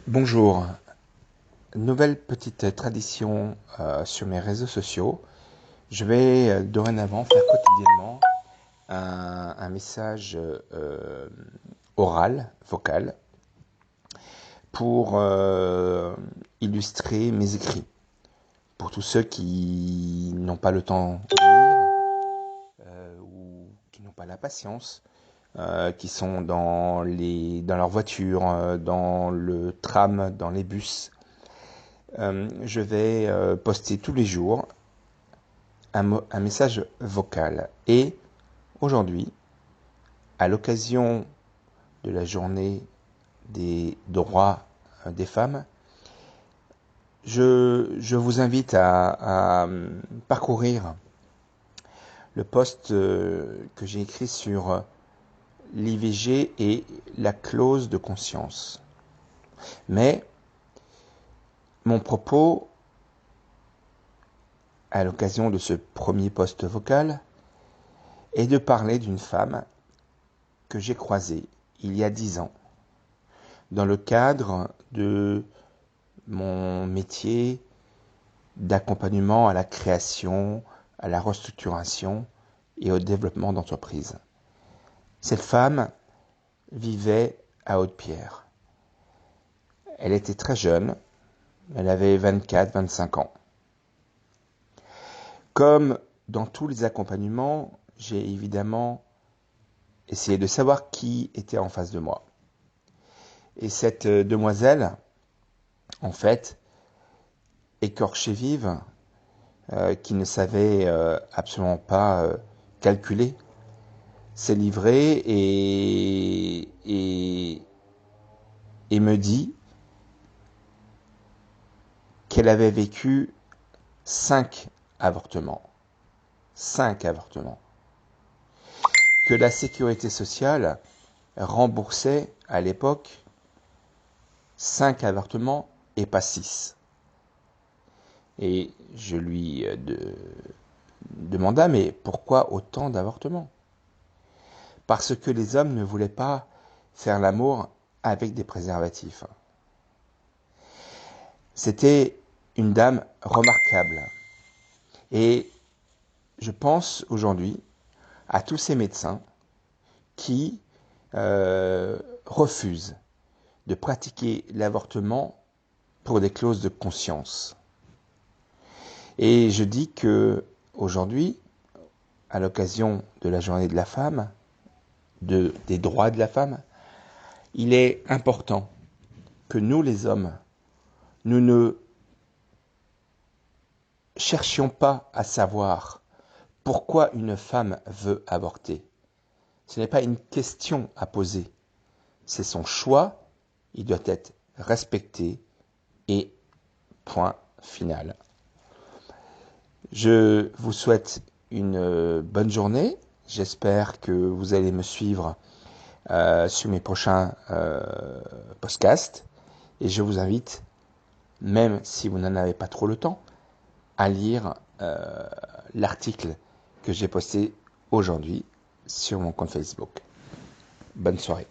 Bonjour, nouvelle petite tradition sur mes réseaux sociaux. Je vais dorénavant faire quotidiennement un message oral, vocal, pour illustrer mes écrits. Pour tous ceux qui n'ont pas le temps de lire ou qui n'ont pas la patience, qui sont dans leur voiture, dans le tram, dans les bus. Je vais poster tous les jours un message vocal. Et aujourd'hui, à l'occasion de la journée des droits des femmes, je vous invite à parcourir le post que j'ai écrit sur l'IVG et la clause de conscience. Mais mon propos, à l'occasion de ce premier post vocal, est de parler d'une femme que j'ai croisée il y a 10 ans dans le cadre de mon métier d'accompagnement à la création, à la restructuration et au développement d'entreprises. Cette femme vivait à Haute-Pierre. Elle était très jeune, elle avait 24-25 ans. Comme dans tous les accompagnements, j'ai évidemment essayé de savoir qui était en face de moi. Et cette demoiselle, en fait, écorchée vive, qui ne savait absolument pas calculer, s'est livrée et me dit qu'elle avait vécu 5 avortements. 5 avortements. Que la sécurité sociale remboursait à l'époque 5 avortements et pas 6. Et je lui demanda, mais pourquoi autant d'avortements? Parce que les hommes ne voulaient pas faire l'amour avec des préservatifs. C'était une dame remarquable. Et je pense aujourd'hui à tous ces médecins qui refusent de pratiquer l'avortement pour des clauses de conscience. Et je dis que aujourd'hui, à l'occasion de la journée de la femme, des droits de la femme, il est important que nous les hommes, nous ne cherchions pas à savoir pourquoi une femme veut avorter. Ce n'est pas une question à poser, c'est son choix, il doit être respecté et point final. Je vous souhaite une bonne journée, j'espère que vous allez me suivre sur mes prochains podcasts et je vous invite, même si vous n'en avez pas trop le temps, à lire l'article que j'ai posté aujourd'hui sur mon compte Facebook. Bonne soirée.